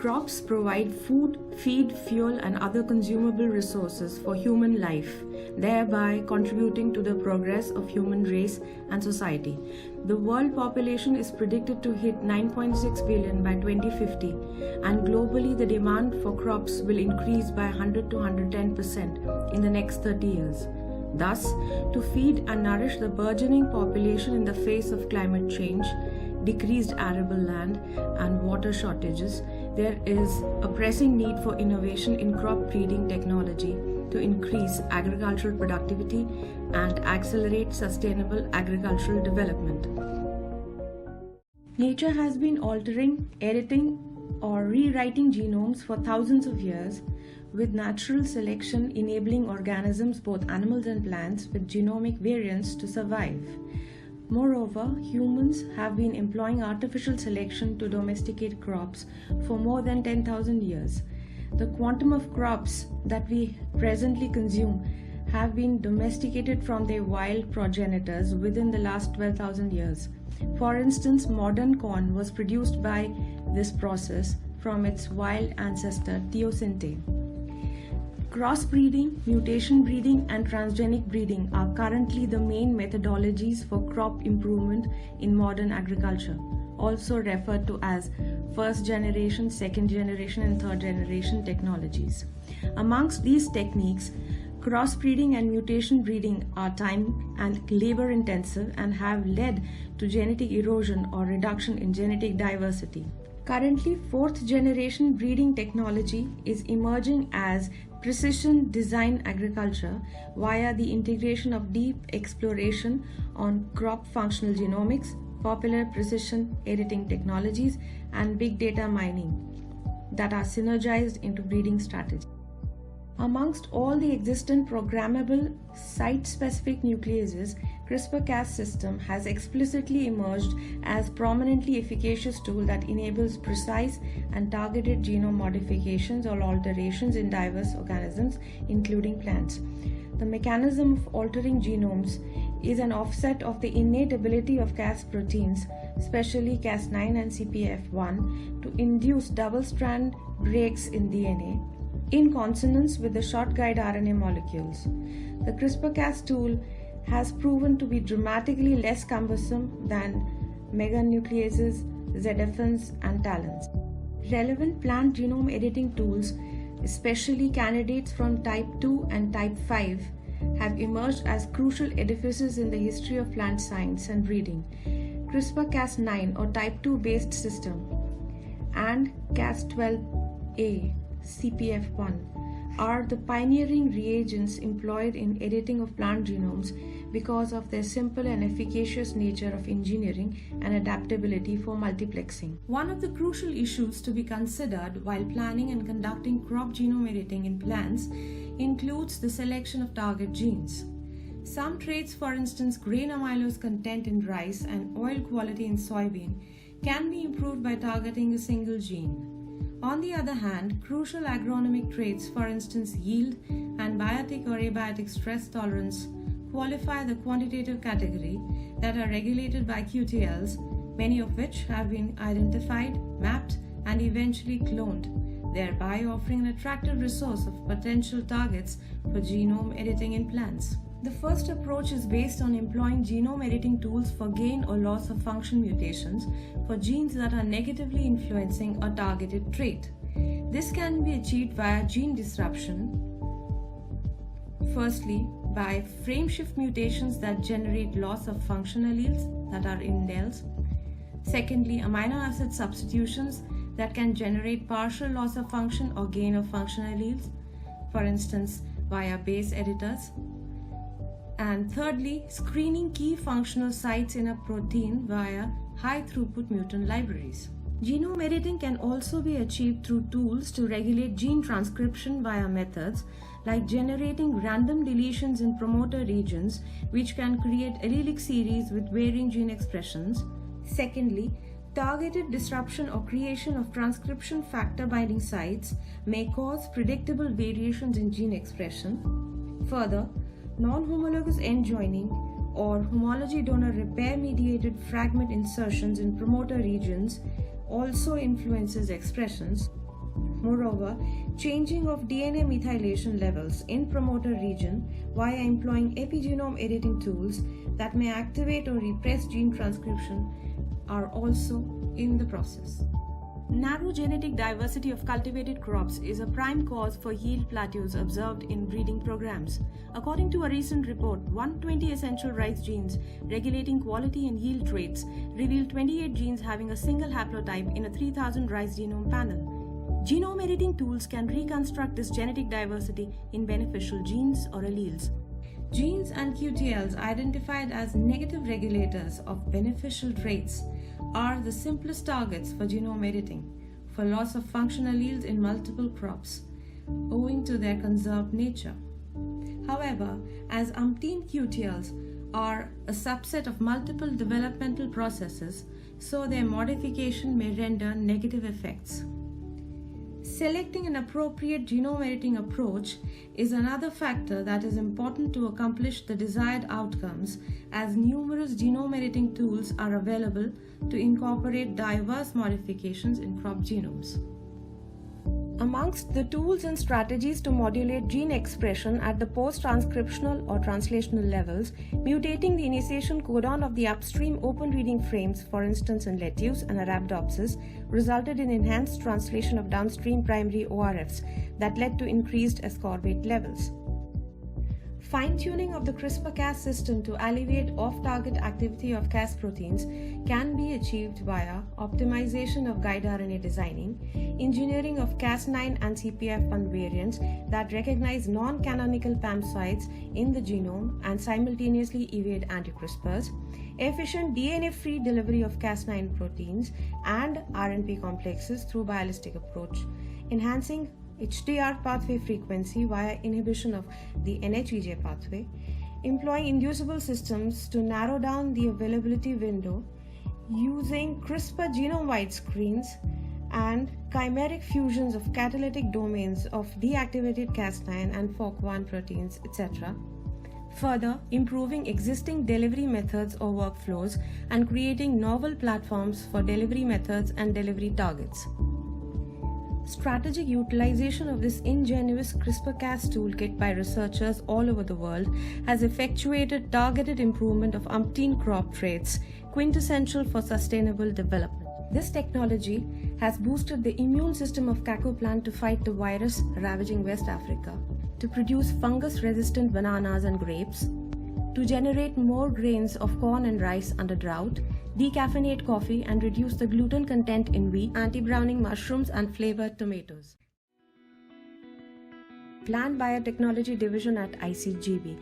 Crops provide food, feed, fuel, and other consumable resources for human life, thereby contributing to the progress of human race and society. The world population is predicted to hit 9.6 billion by 2050, and globally the demand for crops will increase by 100 to 110% in the next 30 years. Thus, to feed and nourish the burgeoning population in the face of climate change, decreased arable land, and water shortages, there is a pressing need for innovation in crop breeding technology to increase agricultural productivity and accelerate sustainable agricultural development. Nature has been altering, editing, or rewriting genomes for thousands of years, with natural selection enabling organisms, both animals and plants, with genomic variants to survive. Moreover, humans have been employing artificial selection to domesticate crops for more than 10,000 years. The quantum of crops that we presently consume have been domesticated from their wild progenitors within the last 12,000 years. For instance, modern corn was produced by this process from its wild ancestor Teosinte. Crossbreeding, mutation breeding, and transgenic breeding are currently the main methodologies for crop improvement in modern agriculture, also referred to as first generation, second generation, and third generation technologies. Amongst these techniques, crossbreeding and mutation breeding are time and labor intensive and have led to genetic erosion or reduction in genetic diversity. Currently, fourth generation breeding technology is emerging as precision design agriculture via the integration of deep exploration on crop functional genomics, popular precision editing technologies, and big data mining that are synergized into breeding strategies. Amongst all the existent programmable site-specific nucleases, CRISPR-Cas system has explicitly emerged as prominently efficacious tool that enables precise and targeted genome modifications or alterations in diverse organisms, including plants. The mechanism of altering genomes is an offset of the innate ability of Cas proteins, especially Cas9 and CPF1, to induce double-strand breaks in DNA, in consonance with the short guide RNA molecules. The CRISPR-Cas tool has proven to be dramatically less cumbersome than meganucleases, ZFNs, and TALENs. Relevant plant genome editing tools, especially candidates from type 2 and type 5, have emerged as crucial edifices in the history of plant science and breeding. CRISPR-Cas9 or type 2 based system and Cas12a CPF1 are the pioneering reagents employed in editing of plant genomes because of their simple and efficacious nature of engineering and adaptability for multiplexing. One of the crucial issues to be considered while planning and conducting crop genome editing in plants includes the selection of target genes. Some traits, for instance grain amylose content in rice and oil quality in soybean, can be improved by targeting a single gene. On the other hand, crucial agronomic traits, for instance yield and biotic or abiotic stress tolerance, qualify the quantitative category that are regulated by QTLs, many of which have been identified, mapped, and eventually cloned, thereby offering an attractive resource of potential targets for genome editing in plants. The first approach is based on employing genome editing tools for gain or loss of function mutations for genes that are negatively influencing a targeted trait. This can be achieved via gene disruption. Firstly, by frameshift mutations that generate loss of function alleles that are indels. Secondly, amino acid substitutions that can generate partial loss of function or gain of function alleles, for instance via base editors. And thirdly, screening key functional sites in a protein via high-throughput mutant libraries. Genome editing can also be achieved through tools to regulate gene transcription via methods like generating random deletions in promoter regions, which can create allelic series with varying gene expressions. Secondly, targeted disruption or creation of transcription factor binding sites may cause predictable variations in gene expression. Further, non-homologous end joining or homology donor repair mediated fragment insertions in promoter regions also influences expressions. Moreover, changing of DNA methylation levels in promoter region via employing epigenome editing tools that may activate or repress gene transcription are also in the process. Narrow genetic diversity of cultivated crops is a prime cause for yield plateaus observed in breeding programs. According to a recent report, 120 essential rice genes regulating quality and yield traits revealed 28 genes having a single haplotype in a 3000 rice genome panel. Genome editing tools can reconstruct this genetic diversity in beneficial genes or alleles. Genes and QTLs identified as negative regulators of beneficial traits are the simplest targets for genome editing for loss of functional alleles in multiple crops, owing to their conserved nature. However, as umpteen QTLs are a subset of multiple developmental processes, so their modification may render negative effects. Selecting an appropriate genome editing approach is another factor that is important to accomplish the desired outcomes, as numerous genome editing tools are available to incorporate diverse modifications in crop genomes. Amongst the tools and strategies to modulate gene expression at the post-transcriptional or translational levels, mutating the initiation codon of the upstream open reading frames, for instance in lettuce and Arabidopsis, resulted in enhanced translation of downstream primary ORFs that led to increased ascorbate levels. Fine-tuning of the CRISPR-Cas system to alleviate off-target activity of Cas proteins can be achieved via optimization of guide RNA designing, engineering of Cas9 and CPF1 variants that recognize non-canonical PAM sites in the genome and simultaneously evade anti-CRISPRs, efficient DNA-free delivery of Cas9 proteins and RNP complexes through bialistic approach, enhancing HDR pathway frequency via inhibition of the NHEJ pathway, employing inducible systems to narrow down the availability window using CRISPR genome-wide screens and chimeric fusions of catalytic domains of deactivated Cas9 and FOC1 proteins, etc. Further, improving existing delivery methods or workflows and creating novel platforms for delivery methods and delivery targets. Strategic utilization of this ingenious CRISPR-Cas toolkit by researchers all over the world has effectuated targeted improvement of umpteen crop traits, quintessential for sustainable development. This technology has boosted the immune system of cacao plant to fight the virus ravaging West Africa, to produce fungus-resistant bananas and grapes, to generate more grains of corn and rice under drought, decaffeinate coffee and reduce the gluten content in wheat, anti-browning mushrooms and flavored tomatoes. Plant Biotechnology Division at ICGEB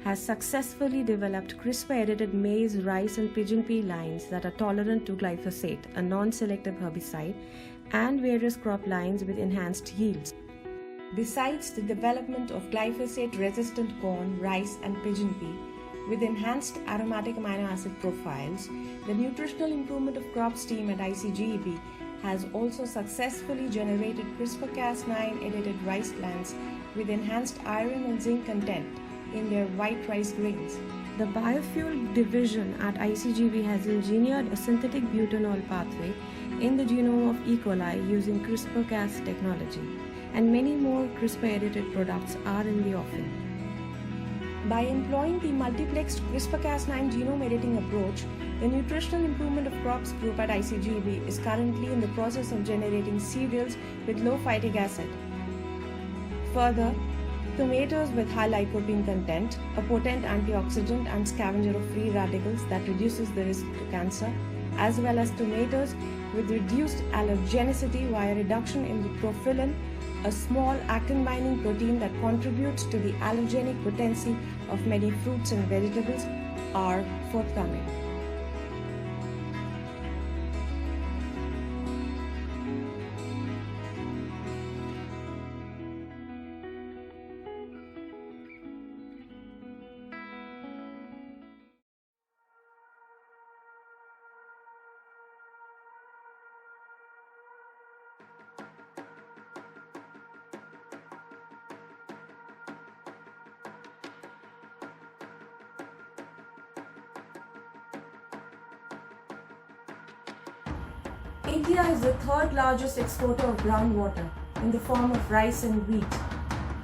has successfully developed CRISPR-edited maize, rice and pigeon pea lines that are tolerant to glyphosate, a non-selective herbicide, and various crop lines with enhanced yields. Besides the development of glyphosate-resistant corn, rice and pigeon pea, with enhanced aromatic amino acid profiles, the Nutritional Improvement of Crops team at ICGEB has also successfully generated CRISPR-Cas9 edited rice plants with enhanced iron and zinc content in their white rice grains. The Biofuel division at ICGEB has engineered a synthetic butanol pathway in the genome of E. coli using CRISPR-Cas technology, and many more CRISPR-edited products are in the offing. By employing the multiplexed CRISPR-Cas9 genome editing approach, the Nutritional Improvement of Crops group at ICGEB is currently in the process of generating cereals with low phytic acid. Further, tomatoes with high lycopene content, a potent antioxidant and scavenger of free radicals that reduces the risk to cancer, as well as tomatoes with reduced allergenicity via reduction in the profilin, a small actin-binding protein that contributes to the allergenic potency of many fruits and vegetables, are forthcoming. India is the third largest exporter of groundwater, in the form of rice and wheat.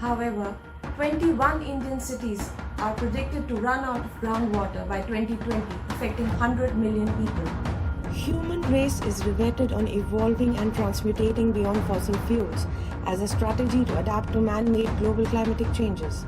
However, 21 Indian cities are predicted to run out of groundwater by 2020, affecting 100 million people. Human race is riveted on evolving and transmutating beyond fossil fuels as a strategy to adapt to man-made global climatic changes.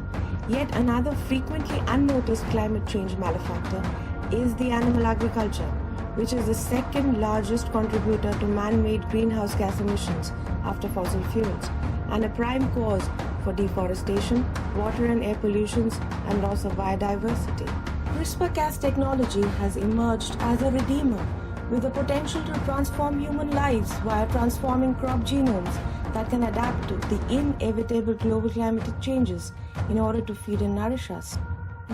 Yet another frequently unnoticed climate change malefactor is the animal agriculture, which is the second largest contributor to man-made greenhouse gas emissions after fossil fuels and a prime cause for deforestation, water and air pollutions, and loss of biodiversity. CRISPR-Cas technology has emerged as a redeemer with the potential to transform human lives via transforming crop genomes that can adapt to the inevitable global climatic changes in order to feed and nourish us.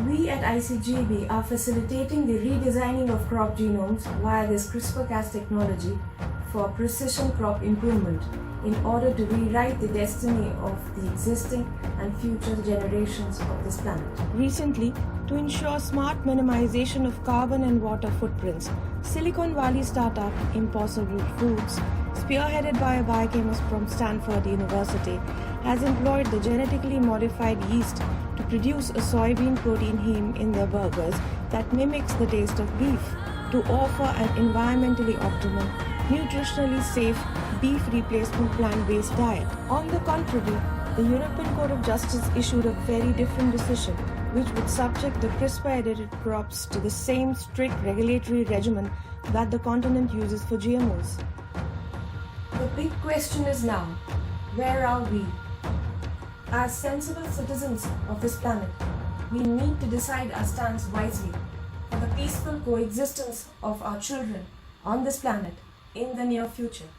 We at ICGEB are facilitating the redesigning of crop genomes via this CRISPR-Cas technology for precision crop improvement in order to rewrite the destiny of the existing and future generations of this planet. Recently, to ensure smart minimization of carbon and water footprints, Silicon Valley startup Impossible Foods, spearheaded by a biochemist from Stanford University, has employed the genetically modified yeast to produce a soybean protein heme in their burgers that mimics the taste of beef to offer an environmentally optimal, nutritionally safe beef replacement plant-based diet. On the contrary, the European Court of Justice issued a very different decision, which would subject the CRISPR-edited crops to the same strict regulatory regimen that the continent uses for GMOs. The big question is now, where are we? As sensible citizens of this planet, we need to decide our stance wisely for the peaceful coexistence of our children on this planet in the near future.